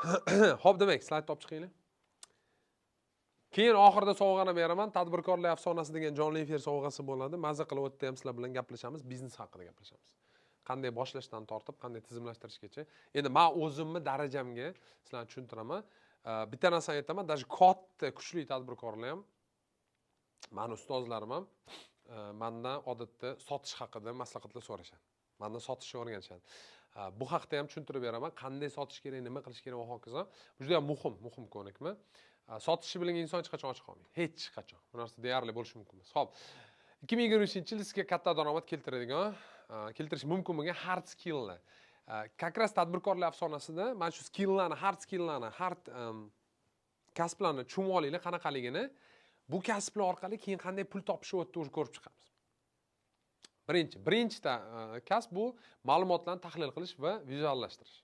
Xo'p, demak, slayd topib chiqinglar. Keyin oxirida sovg'ani beraman. Tadbirkorlik afsonasi degan jonli efir sovg'asi bo'ladi. Mazza qilib o'tda ham sizlar bilan gaplashamiz, biznes haqida gaplashamiz. Qanday boshlashdan tortib, qanday tizimlashtirishgacha. Endi men o'zimni darajamga sizlarni tushuntiraman. Bitta narsani aytaman, даже katta, kuchli tadbirkorlar ham, meni ustozlarim ham mendan odatda sotish haqida maslahatlar so'rashadi. Mendan sotishni o'rganishadi. Bu haqda ham tushuntirib beraman, qanday sotish kerak, nima qilish kerak va hokazo. Bu juda ham muhim ko'nikma. Sotishi bilan inson hech qachon ochiq qolmaydi. Hech qachon. Bu narsa deyarli bo'lishi mumkin emas. Xo'p. 2023-yil sizga katta daromad keltirish mumkin bo'lgan hard skilllar. Как раз tadbirkorlik afsonasida mana shu skilllarni, hard skilllarni, hard kasblarni tushunib olinglar qanaqaligini. Bu kasblar orqali keyin qanday pul topishni o'tda ko'rib chiqamiz. Birinchi kasb bu ma'lumotlarni tahlil qilish va vizuallashtirish.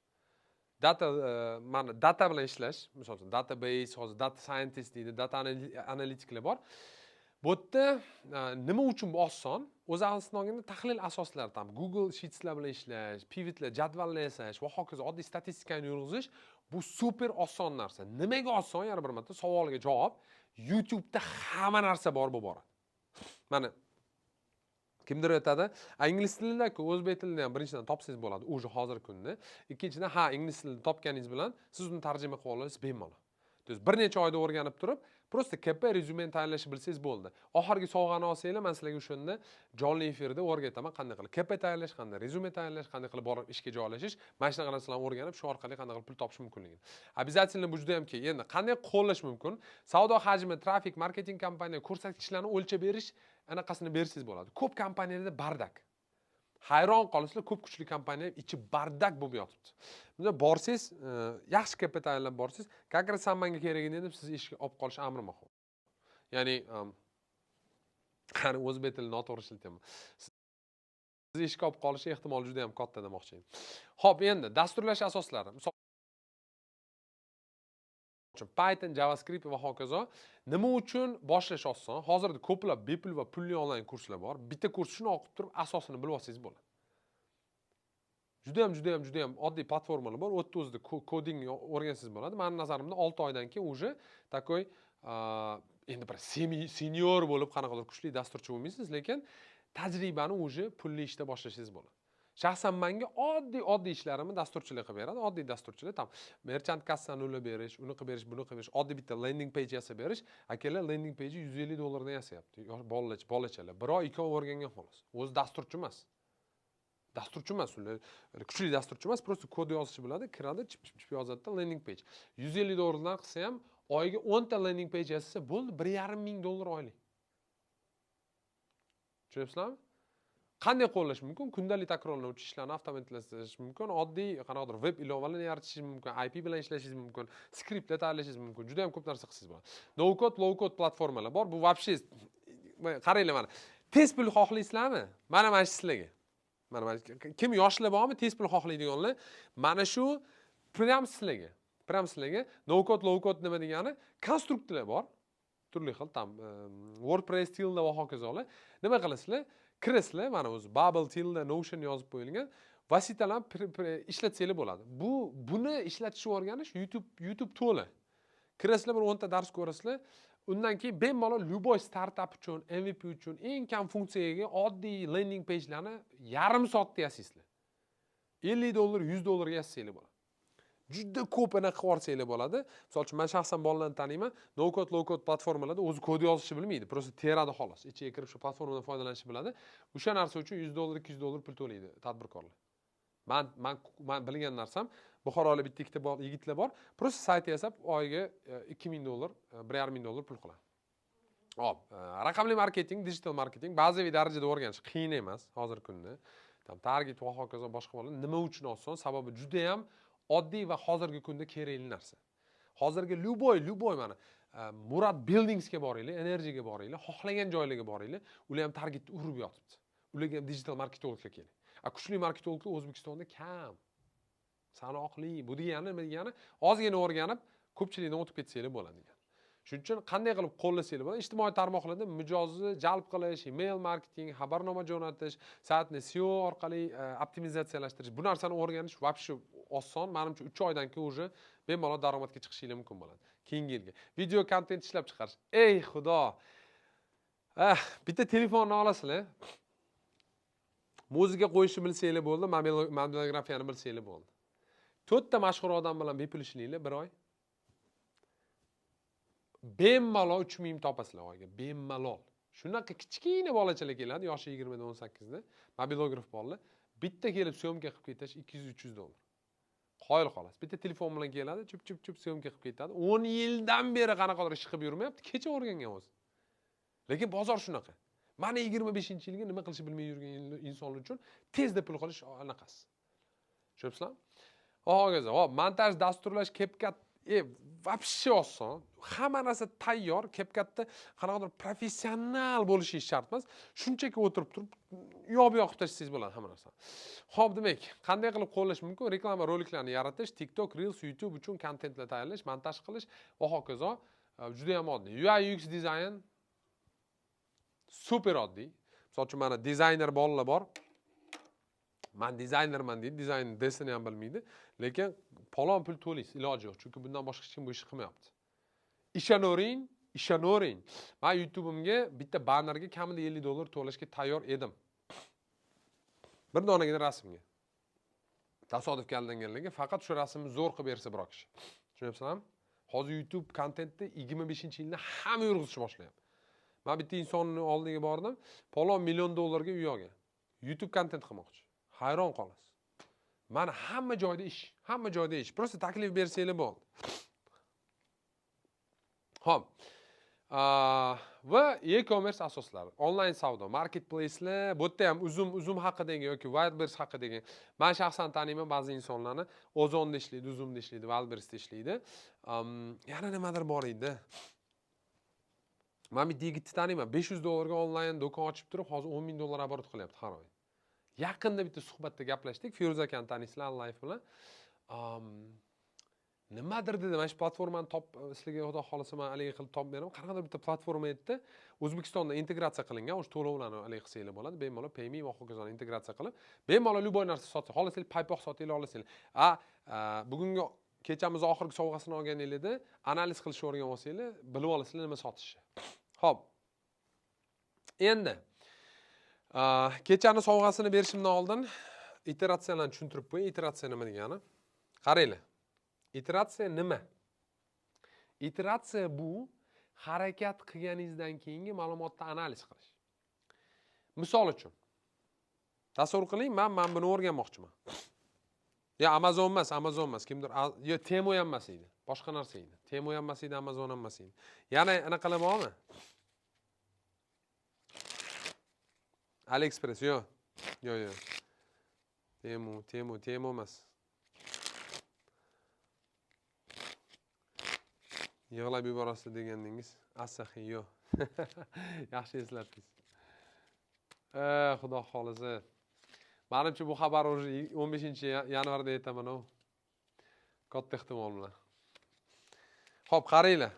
Data bilan ishlash, misol uchun database, hozir data scientist deydi, data analitiklar bor. Bu yerda nima uchun bu oson? O'z asnosida tahlil asoslari tam Google Sheets'lar bilan ishlash, pivotlar, jadvallar yasash va hokazo oddiy statistikani yurg'izish bu super oson narsa. Nimaga oson? Yana bir marta savolga javob. YouTube'da hamma narsa bor bu boradi. Mana kimdir aytadi, ingliz tilida-ku, o'zbek tilida ham birinchidan topsangiz bo'ladi, o'sha hozirgi kunda. Ikkinchidan, ingliz tilida topganingiz bilan siz uni tarjima qilib olasiz bemalol. To есть bir necha oyda o'rganib turib, просто KP rezyumeni tayyorlashni bilsangiz bo'ldi. Oxirgi sovg'ani olsanglar, men sizlarga o'shanda jonli efirda o'rgataman qanday qilib KP tayyorlash, qanday rezyume tayyorlash, qanday qilib borib ishga joylashish, mana shunaqa narsalarni o'rganib, shu orqali qanday qilib pul topish mumkinligini. Обязательно bu juda ham kerak. Endi qanday qo'llash mumkin? Savdo hajmi, trafik, marketing kompaniya ko'rsatkichlarini o'lchab berish, anaqasini bersangiz bo'ladi. Ko'p kompaniyalarda bardak. Hayron qolasizlar, ko'p kuchli kompaniya ichi bardak bo'lib yotibdi. Bunda borsangiz, yaxshi kapitallar borsangiz, как раз menga keragini deb siz ishga olib qolish amri mahol. Ya'ni qani o'zbek tilini noto'g'ri ishlatyapman. Siz ishga olib qolish ehtimoli juda ham katta demoqchiman. Xo'p, endi dasturlash asoslari. Python, JavaScript va hokazo. Nima uchun boshlash oson? Hozirda ko'plab bepul va pulli onlayn kurslar bor. Bitta kurs shuni o'qib turib, asosini bilib olsangiz bo'ladi. Juda ham oddiy platformalar bor. O'zida koding o'rgansangiz bo'ladi. Mening nazarimda 6 oydan keyin уже takoy endi bir senior bo'lib qanaqadir kuchli dasturchi bo'lmaysiz, lekin tajribani уже pulli ishda boshlashingiz bo'ladi. Shaxsan menga oddiy ishlarimni dasturchilik qilib beradi. Oddiy dasturchilik tam merchant kassani ulab berish, uni qilib berish, buni qilib berish, oddiy bitta landing page yasab berish. Akalar landing page $150 dan yasayapti. Bolachalar. Bir oy 2 oy o'rgangan xolos. O'zi dasturchi emas. Ular kuchli dasturchi emas, просто kod yozish biladi, kiradi, chip yozadi, landing page. $150 dan qilsa ham oyiga 10 ta landing page yasasa bo'ldi, $1,500 oylik. Tushunyapsizlarmi? Qanday qo'llash mumkin? Kundalik takrorlanuvchi ishlarni avtomatlashtirish mumkin. Oddiy qanaqadir web ilovalarni yaratishingiz mumkin, IP bilan ishlashingiz mumkin, skriptlar tayyorlashingiz mumkin. Juda ham ko'p narsa qilsangiz bo'ladi. No code, low code platformalar bor. Bu вообще qaranglar mana. Tez pul xohlaysizlarmi? Mana shu sizlarga. Mana kim yoshlar bormi, tez pul xohlaydiganlar? Mana shu prям sizlarga. No code, low code nima degani? Konstruktorlar bor. Turli xil tam WordPress, Tilda va hokazolar. Nima qilasizlar? Kirasizlar, mana o'zi Bubble, Tilda, Notion yozib qo'yilgan vositalarni ishlatsanglar bo'ladi. Buni ishlatishni o'rganish YouTube to'la. Kirasizlar, bir 10 ta dars ko'rasizlar. Undan keyin bemalol любой startup uchun, MVP uchun eng kam funksiyaga oddiy landing page'larni yarim soatda yasaysizlar. $50, $100 yasasanglar bo'ladi. Juda ko'p anaqa qilib olsanglar bo'ladi. Misol uchun men shaxsan bolalarni taniyman. No code, low code platformalarda o'zi kod yozishni bilmaydi. Просто teradi xolos. Ichiga kirib shu platformadan foydalanishni biladi. O'sha narsa uchun $100, $200 pul to'laydi tadbirkorlar. Men bilgan narsam, Buxorolik bitta ikkita yigitlar bor. Просто sayt yasab oyiga $2,000, $1,500 pul qiladi. Hop, raqamli marketing, digital marketing bazaviy darajada o'rganish qiyin emas hozirgi kunda. Target va hokazo boshqa bolalar nima uchun oson? Sababi juda ham oddiy va hozirgi kunda kerakli narsa. Hozirgi любой mana Murad Buildingsga boringlar, Energyga boringlar, xohlagan joylarga boringlar, ular ham targetni urib yotibdi. Ularga ham digital marketologlar kerak. Kuchli marketologlar O'zbekistonda kam. Sanoqli. Bu degani nima degani? Ozgina o'rganib, ko'pchilikdan o'tib ketsanglar bo'ladi degan. Shuning uchun qanday qilib qo'llasanglar bo'ladi? Ijtimoiy tarmoqlarda mijozni jalb qilish, email marketing, xabarnoma jo'natish, saytni SEO orqali optimizatsiyalashtirish. Bu narsani o'rganish вообще oson. Menimcha 3 oydan keyin уже bemalol daromadga chiqishingiz mumkin bo'ladi. Keyingi yilga. Video kontent ishlab chiqarish. Ey xudo. Bitta telefonni olasizlar. Muzika qo'yishni bilsanglar bo'ldi, mobilografiyani bilsanglar bo'ldi. 4 ta mashhur odam bilan bepul ishlaylik 1 oy. Bemalol 3 ming topasizlar oyga, bemalol. Shunaqa kichkina bolachalar keladi, yoshi 20 dan 18 da, mobilograf borlar. Bitta kelib syomka qilib ketish 200-300 dollar. Qoyil qolasiz. Bitta telefon bilan keladi, chup syomka qilib ketadi. 10 yildan beri qanaqadir ish qilib yurmayapti, kecha o'rgangan o'zi. Lekin bozor shunaqa. Mana 25-yilga nima qilishni bilmay yurgan insonlar uchun tezda pul qilish anaqasi. Tushunibsizlarmi? Hop, montaj, dasturlash, CapCut вообще oson. Hamma narsa tayyor. CapCutda qanaqadir professional bo'lishingiz shart emas. Shunchaki o'tirib turib, yo'q qilib tashlaysiz bo'ladi hamma narsa. Xo'p, demak, qanday qilib qo'llash mumkin? Reklama roliklarini yaratish, TikTok, Reels, YouTube uchun kontentlar tayyorlash, montaj qilish va hokazo. Juda ham oddiy. UI UX dizayn super oddiy. Misol uchun mana dizayner bolalar bor. Men dizaynerman deydi, dizayn desini ham bilmaydi, lekin palon pul to'laysiz, iloji yo'q, chunki bundan boshqa hech kim bu ishni qilmayapti. Ishonavering. Men YouTube'imga bitta bannerga kamida 50 dollar to'lashga tayyor edim. Bir donagina rasmga. Tasodif kelganligi, faqat shu rasmni zo'r qilib bersa biror kishi. Tushunyapsizlarmi? Hozir YouTube kontentda 25-yilni hamma yurg'izishni boshlayapti. Men bitta insonning oldiga bordim, palon million dollarga uy olgan. YouTube kontent qilmoqchi. Hayron qolasiz. Mana hamma joyda ish. Prosta taklif bersanglar bo'ldi. Xo'p. Va e-commerce asoslari, onlayn savdo, marketplace'lar, bu yerda ham uzum haqidagi yoki Wildberries haqidagi. Men shaxsan taniyman ba'zi insonlarni, Ozonda ishlaydi, Uzumda ishlaydi, Wildberries'da ishlaydi. Yana nimadir bor edi. Men bitta yigitni taniyman, 500 dollarga onlayn do'kon ochib turib, hozir 10 ming dollar oborot qilyapti har oy. Yaqinda bitta suhbatda gaplashdik, Feruza akani taniysizlar, Life bilan. Nimadir dedi, mana shu platformani sizlarga xudo xolasa men haligi qilib topib beraman. Qanaqadir bitta platforma edi, O'zbekistonda integratsiya qilingan, o'sha to'lovlarni haligi qilsanglar bo'ladi, bemalol Payme va hokazo integratsiya qilib, bemalol любой narsa sotsa, xohlasanglar paypoq sotinglar, olasizlar. Bugungi kechamiz oxirgi sovg'asini olganinglarda analiz qilishni o'rganib olsanglar, bilib olasizlar nima sotishni. Xo'p. Endi kechani sovg'asini berishimdan oldin iteratsiyalarni tushuntirib qo'ying. Iteratsiya nima degani? Qaranglar. Iteratsiya nima? Iteratsiya bu harakat qilganingizdan keyingi ma'lumotni analiz qilish. Misol uchun tasavvur qiling, men buni o'rganmoqchiman. Amazon emas, kimdir, Temu ham emas edi, boshqa narsa edi. Temu ham emas edi, Amazon ham emas edi. Yana anaqa bormi? AliExpress yo'q. Temu emas. Yig'lab yuborasiz deganingiz, asaxiy yo'q. Yaxshi eslatdingiz. Xudo xolisa. Menimcha bu xabar 15-yanvarda aytaman. Katta ehtimol bilan. Xo'p, qaranglar.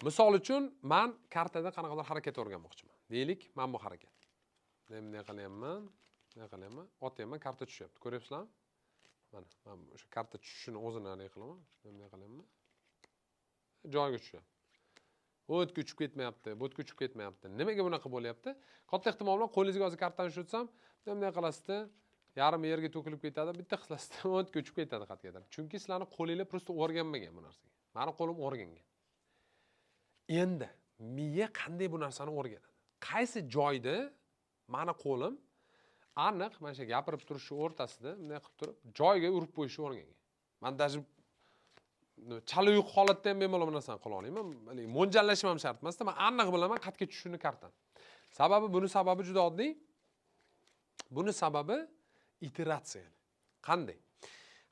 Misol uchun, men kartada qanaqadir harakat o'rganmoqchiman. Deylik, men bu harakat. Bunday qilyapman, otyapman, karta tushyapti. Ko'ryapsizlarmi? Mana, men o'sha karta tushishini o'zini hal qilaman. Bunday qilyapman. Joyiga tushyapti. O'tga uchib ketmayapti. Nimaga bunaqa bo'lyapti? Katta ehtimol bilan qo'lingizga hozir kartani tushatsam, bunday qilasizda, yarim yerga to'kilib ketadi, bitta qilasizda o'tga uchib ketadi qat'iyadan. Chunki sizlarning qo'linglar prosta o'rganmagan bu narsaga. Meni qo'lim o'rgangan. Endi miya qanday bu narsani o'rganadi? Qaysi joyda meni qo'lim aniq mana shu gapirib turishi o'rtasida bunday qilib turib, joyiga urib qo'yishni o'rgangan. Men даже chala uyqu holatda ham bemalol bu narsani qila olaman. Mo'ljallashim ham shart emas, men aniq bilaman qayerga tushishini kartan. Buni sababi juda oddiy. Buni sababi iteratsiya. Qanday?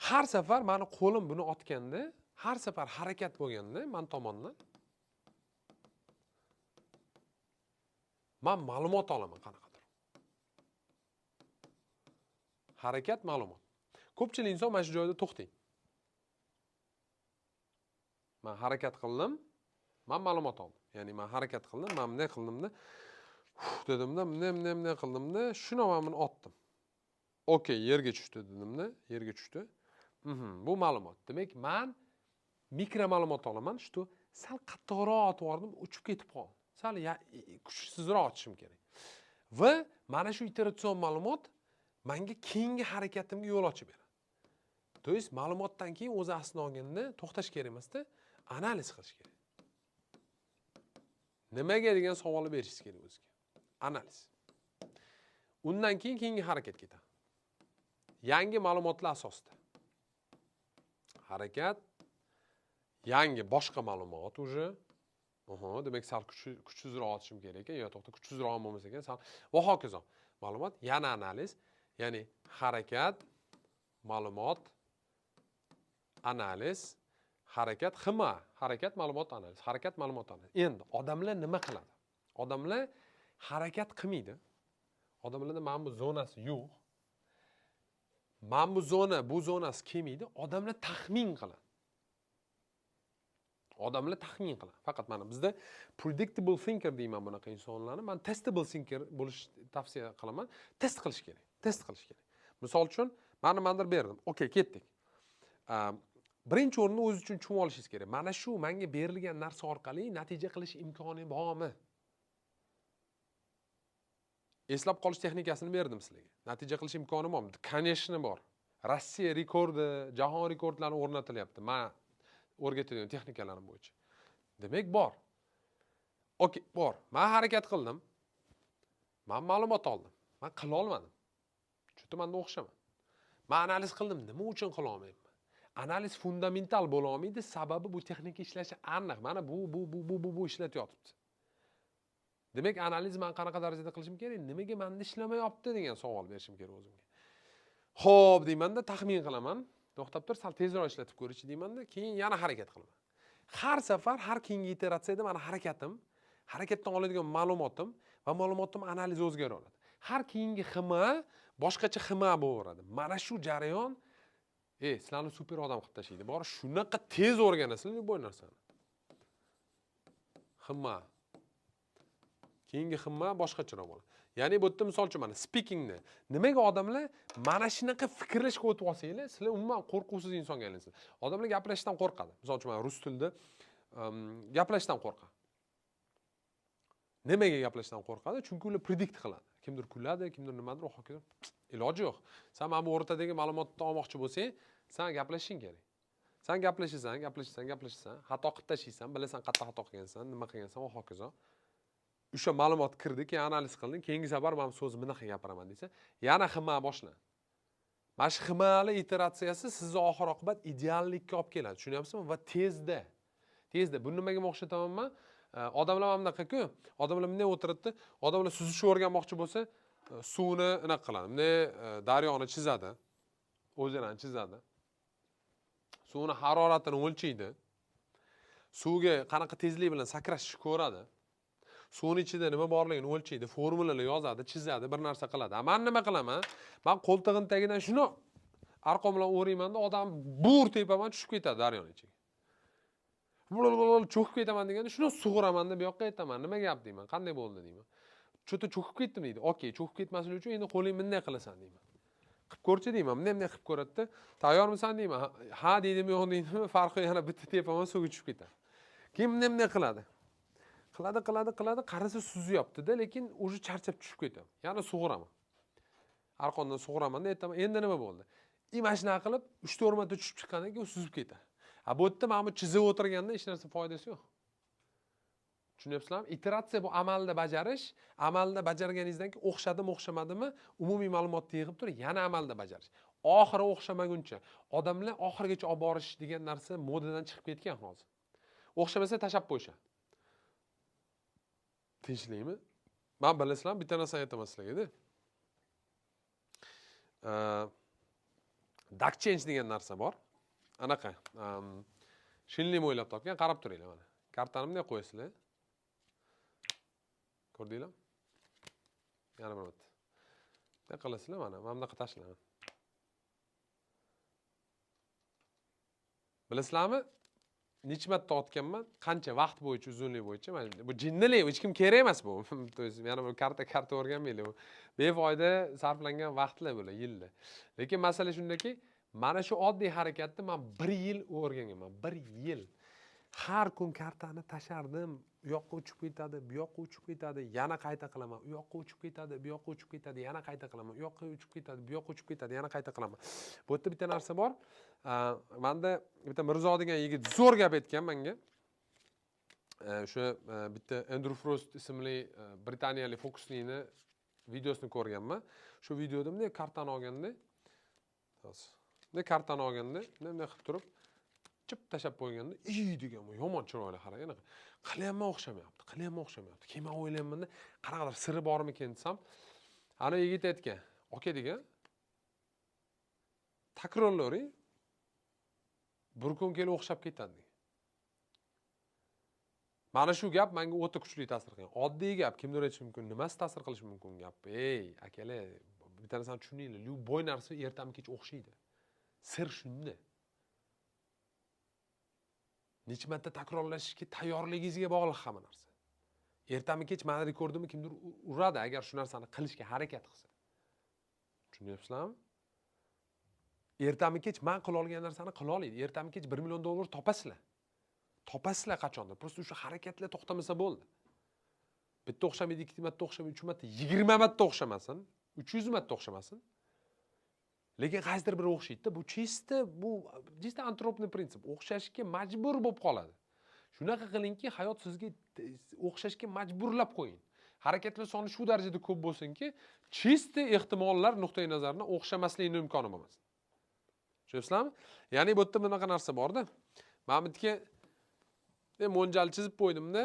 Har safar meni qo'lim buni otganda, har safar harakat bo'lganda, men tomondan men ma'lumot olaman qanaqadir. Harakat, ma'lumot. Ko'pchilik inson mana shu joyda to'xtang. Men harakat qildim, men ma'lumot oldim. Ya'ni men harakat qildim, men bunday qildimda, dedimda, bunday qildimda, shuni men otdim. Okey, yerga tushdi dedimda, yerga tushdi. Bu ma'lumot. Demak, men mikro ma'lumot olaman, shu sal qattiqroq otib yubordim, uchib ketib qoldi. Sal kuchsizroq otishim kerak. Va mana shu iteratsion ma'lumot menga keyingi harakatimga yo'l ochib beradi. To есть ma'lumotdan keyin o'zi aslini olganda to'xtash kerak emasda, analiz qilish kerak. Nimaga degan savol berishingiz kerak o'ziga. Analiz. Undan keyin keyingi harakat ketadi. Yangi ma'lumotlar asosida. Harakat, yangi boshqa ma'lumot уже. Demak, sal kuchsizroq otishim kerak ekan, yo to'xta kuchsizroq bo'lmasa ekan, sal va hokazo. Ma'lumot, yana analiz, ya'ni harakat, ma'lumot, analiz, harakat, harakat, ma'lumot, analiz, harakat, ma'lumot, analiz. Endi odamlar nima qiladi? Odamlar harakat qilmaydi. Odamlarda mana bu zonasi yo'q. Mana bu zonasi kelmaydi. Odamlar taxmin qiladi. Odamlar taxmin qiladi. Faqat mana bizda predictable thinker deyman bunaqa insonlarni. Men testable thinker bo'lish tavsiya qilaman. Test qilish kerak. Misol uchun, men nimadir berdim. Okey, ketdik. Birinchi o'rinni o'z uchun tushunib olishingiz kerak. Mana shu menga berilgan narsa orqali natija qilish imkoni bormi? Eslab qolish texnikasini berdim sizlarga. Natija qilish imkoni bormi? Конечно bor. Rossiya rekordi, jahon rekordlari o'rnatilyapti. Men o'rgatadigan texnikalarim bo'yicha. Demak bor. Okey, bor. Men harakat qildim. Men ma'lumot oldim. Men qila olmadim. Chunki menda o'xshaman. Men analiz qildim. Nima uchun qila olmayman? Analiz fundamental bo'la olmaydi, sababi bu texnika ishlashi aniq. Mana bu ishlatyapti. Demak, analiz men qanaqa darajada qilishim kerak? Nimaga menda ishlamayapti degan savol berishim kerak o'zimga. Xo'p, deymanda taxmin qilaman. To'xtab tur, sal tezroq ishlatib ko'rish deymanda, keyin yana harakat qilaman. Har safar, har keyingi iteratsiyada meni harakatdan oladigan ma'lumotim va ma'lumotim analiz o'zgaradi. Har keyingi xima boshqacha xima bo'laveradi. Mana shu jarayon sizlarni super odam qilib tashlaydi. Bor shunaqa tez o'rganasizlar bu narsani. Xima. Keyingi xima boshqacharoq bo'ladi. Ya'ni bu yerda misol uchun mana speakingni nimaga odamlar mana shunaqa fikrlashga o'tib olsanglar, sizlar umuman qo'rquvsiz insonga aylansizlar. Odamlar gaplashishdan qo'rqadi. Misol uchun mana rus tilida gaplashishdan qo'rqadi. Nimaga gaplashishdan qo'rqadi? Chunki ular predict qiladi. Kimdir kuladi, kimdir nimadir, hokazo. Iloji yo'q. Sen mana bu o'rtadagi ma'lumotni olmoqchi bo'lsang, sen gaplashishing kerak. Sen gaplashasan, xato qilib tashlaysan, bilasan qayerda xato qilgansan, nima qilgansan va hokazo. O'sha ma'lumot kirdi, keyin analiz qilding, keyingi safar men so'zni bunaqa gapiraman desa, yana xima boshlan. Mana shu ximali iteratsiyasi sizni oxir oqibat ideallikka olib keladi. Tushunyapsizmi? Va tezda. Bu nimaga o'xshataman men? Odamlar mana bunaqa-ku, odamlar bunday o'tiradi, odamlar suzishni o'rganmoqchi bo'lsa, suvni anaqa qiladi. Bunday daryoni chizadi, o'zarani chizadi. Suvni haroratini o'lchaydi. Suvga qanaqa tezlik bilan sakrashni ko'radi. Suvning ichida nima borligini o'lchaydi, formulalar yozadi, chizadi, bir narsa qiladi. Men nima qilaman? Men qo'ltig'im tagidan shuni arqon bilan o'raymanda, odam bur tepaman tushib ketadi daryoning ichiga. Cho'kib ketaman deganda shuni sug'uraman-da bu yoqqa aytaman. Nima gap deyman? Qanday bo'ldi deyman. Cho'ta cho'kib ketdim deydi. Okey, cho'kib ketmaslik uchun endi qo'ling bunday qilasan deyman. Qilib ko'rchi deyman. Bunday qilib ko'radi-da. Tayyormisan deyman. Ha deydimi, yo'q deydimi, farqi yana bitta tepaman suvga tushib ketadi. Keyin bunday qiladi. Qiladi, qarasa suzyapti-da, lekin o'zi charchab tushib ketadi. Yana sug'uraman. Arqondan sug'uraman-da, aytaman, endi nima bo'ldi? Mana shunaqa qilib 3-4 marta tushib chiqqandan keyin suzib ketadi. Bu yerda mana bu chizib o'tirganda hech narsa foydasi yo'q. Tushunyapsizlarmi? Iteratsiya bu amalda bajarish, amalda bajarganingizdan keyin o'xshamadimi, umumiy ma'lumotni yig'ib turib, yana amalda bajarish. Oxiri o'xshamaguncha, odamlar oxirigacha olib borish degan narsa modadan chiqib ketgan hozir. O'xshamasa tashab qo'yishadi. Tinchlikmi? Men bilasizlarmi, bitta narsa aytaman sizlarga-da. Duck change degan narsa bor. Anaqa, shinlim o'ylab topgan, qarab turinglar mana. Kartani bunday qo'yasizlar. Ko'rdinglarmi? Yana bir marta. Bunday qilasizlar mana, bunaqa tashlayman. Bilasizlarmi? Necha marta otganman, qancha vaqt bo'yicha, uzunlik bo'yicha. Mana bu jinnilik, hech kim kerak emas bu. To есть yana bu karta o'rganmaylik bu. Befoyda sarflangan vaqtlar bular, yillar. Lekin masala shundaki, mana shu oddiy harakatni men 1 yil o'rganganman. 1 yil. Har kun kartani tashardim. U yoqqa uchib ketadi, bu yoqqa uchib ketadi, yana qayta qilaman. U yoqqa uchib ketadi, bu yoqqa uchib ketadi, yana qayta qilaman. U yoqqa uchib ketadi, bu yoqqa uchib ketadi, yana qayta qilaman. Bu yerda bitta narsa bor. Menda bitta Mirzo degan yigit zo'r gap aytgan menga. O'sha bitta Andrew Frost ismli britaniyalik fokuslikni videosini ko'rganman. Shu videoda bunday kartani olganda, bunday kartani olganda, bunday qilib turib chip tashab qo'yganda, degan bu yomon chiroyli qarang. Qilyapman o'xshamayapti, Keyin men o'ylayapman-da, qanaqadir siri bormikin desam, ana yigit aytgan, "Aka degan, takrorlavering. Bir kun kelib o'xshab ketadi." Mana shu gap menga o'ta kuchli ta'sir qilgan. Oddiy gap, kimdir aytishi mumkin, nimasi ta'sir qilishi mumkin gap. Akalar, bitta narsani tushuninglar, любой narsa ertami kech o'xshaydi. Sir shunda. Necha marta takrorlashga tayyorligingizga bog'liq hamma narsa. Ertami kech meni rekordimni kimdir uradi agar shu narsani qilishga harakat qilsa. Tushunyapsizlarmi? Ertami kech men qila olgan narsani qila oladi. Ertami kech $1 million topasizlar. Topasizlar qachondir. Prosta o'sha harakatlar to'xtamasa bo'ldi. Bitta o'xshamaydi, ikkita marta o'xshamaydi, 3 marta, 20 marta o'xshamasin, 300 marta o'xshamasin. Lekin qaysidir biri o'xshaydi-da, bu chista antropniy prinsip. O'xshashga majbur bo'lib qoladi. Shunaqa qilingki, hayot sizga o'xshashga majburlab qo'ying. Harakatlar soni shu darajada ko'p bo'lsinki, chista ehtimollar nuqtai nazaridan o'xshamasligining imkoni bo'lmasin. Tushunyapsizlarmi? Ya'ni bu yerda bunaqa narsa bor-da. Men bitga mo'ljal chizib qo'ydimda,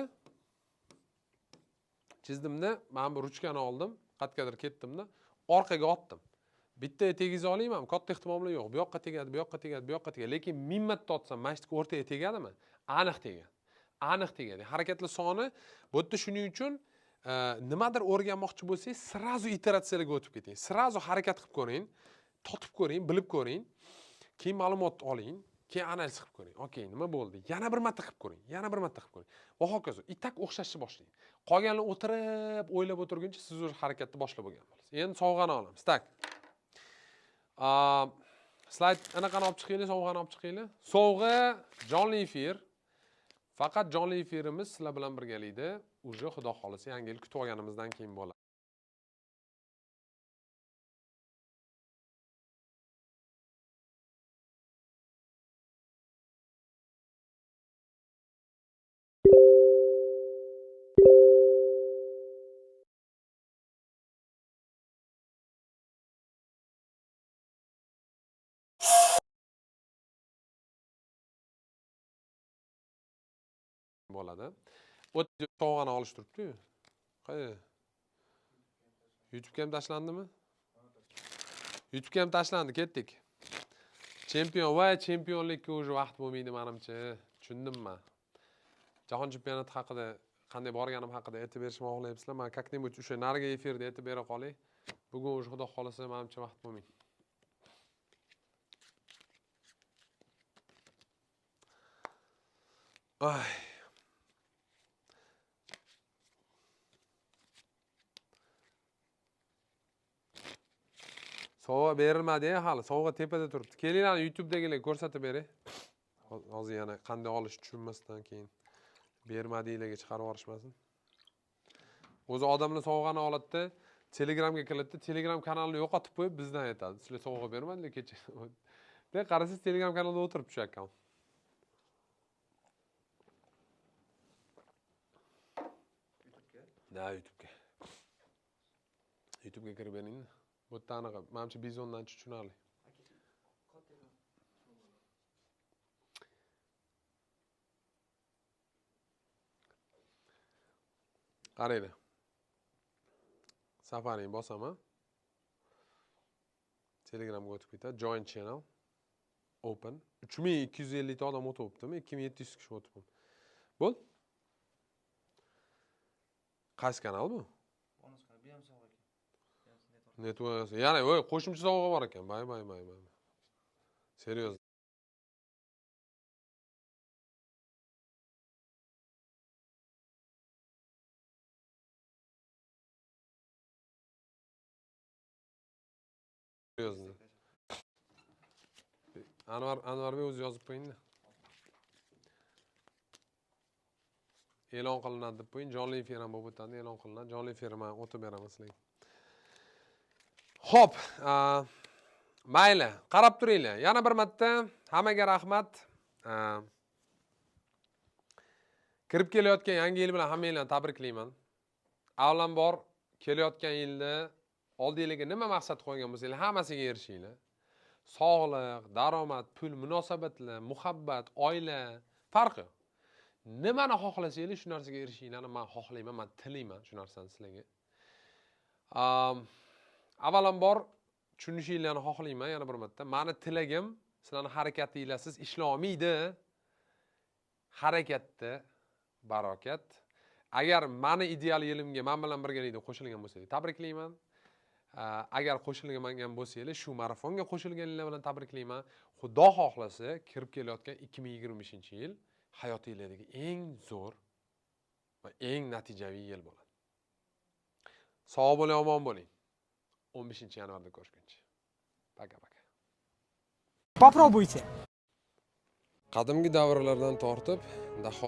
men bu ruchkani oldim, qayergadir ketdimda, orqaga otdim. Bitta tegiza olayman, katta ehtimollar yo'q. Bu yoqqa tegadi, bu yoqqa tegadi, bu yoqqa tegadi. Lekin 1000 marta otsam, mashitga o'rtaga tegadimi? Aniq tegadi. Aniq tegadi. Harakatlar soni bu yerda shuning uchun nimadir o'rganmoqchi bo'lsangiz, srazu iteratsiyalarga o'tib keting. Srazu harakat qilib ko'ring, totib ko'ring, bilib ko'ring, keyin ma'lumot oling, keyin analiz qilib ko'ring. Okey, nima bo'ldi? Yana bir marta qilib ko'ring, yana bir marta qilib ko'ring. Va hokazo. Itak o'xshashni boshlang. Qolganlar o'tirib, o'ylab o'tirguncha siz o'z harakatni boshlab bo'lgan bo'lasiz. Endi sovg'ani olamiz. Tak. Slayd anaqani olib chiqinglar, sovg'ani olib chiqinglar. Sovg'a jonli efir. Faqat jonli efirimiz sizlar bilan birgalikda, uje xudo xolisa yangi yil kutib olganimizdan keyin bo'ladi. Bo'ladi. O'tga sovg'ani olish turibdi-yu. Qayda? YouTube'ga ham tashlandimi? YouTube'ga ham tashlandi, ketdik. Chempionlikka o'zi vaqt bo'lmaydi menimcha. Tushundim men. Jahon chempionati haqida, qanday borganim haqida aytib berishni xohlayapsizlar? Men как-нибудь o'sha narigi efirda aytib bera qolay. Bugun o'zi xudo xolasa menimcha vaqt bo'lmaydi. Ay. Sovg'a berilmadi hali, sovg'a tepada turibdi. Kelinglar YouTube'dagilar ko'rsatib beray. Hozir yana qanday olish tushunmasdan keyin bermadinglarga chiqarib yuborishmasin. O'zi odamlar sovg'ani oladida, Telegramga kiritdi, Telegram kanalini yo'qotib qo'yib bizdan aytadi. Sizlar sovg'a bermadinglar kecha. Deb qarasangiz Telegram kanalida o'tiribdi shu akkaunt. YouTube'ga. YouTube'ga kirib bering. Bu yerda anaqa, menimcha bizondan tushunarli. Qaranglar. Safaring bosaman. Telegramga o'tib ketadi. Join channel. Open. 3250 ta odam o'tibdimi? 2700 kishi o'tibdi. Bo'l. Qaysi kanal bu? Network. Yana qo'shimcha sovg'a bor ekan. Bay. Seriyoz. Yozni. Anvarbek o'zi yozib qo'ying-da. E'lon qilinadi deb qo'ying, jonli efir ham bo'lib o'tadi, e'lon qilinadi, jonli efir ham o'tib beraman sizlarga. Xo'p, mayli, qarab turinglar. Yana bir marta hammaga rahmat. Kirib kelayotgan yangi yil bilan hammanglarni tabriklayman. Avvalambor kelayotgan yilda oldinglarga nima maqsad qo'ygan bo'lsanglar, hammasiga erishinglar. Sog'lik, daromad, pul, munosabatlar, muhabbat, oila farqi yo'q. Nimani xohlasanglar shu narsaga erishinglarni men xohlayman, men tilayman shu narsani sizlarga. Avvalambor tushunishinglarni xohlayman yana bir marta. Meni tilagim sizlarning harakatinglarsiz ishlolmaydi. Harakatda barokat. Agar meni ideal yilimga men bilan birgalikda qo'shilgan bo'lsangiz, tabriklayman. Agar qo'shilgan bo'lsangiz, shu marafonga qo'shilganinglar bilan tabriklayman. Xudo xohlasa, kirib kelayotgan 2025-yil hayotinglardagi eng zo'r va eng natijaviy yil bo'ladi. Sog' bo'ling, omon bo'ling. 15-yanvarda ko'rishguncha. Paka-paka. Попробуйте. Qadimgi davrlardan tortib, Daho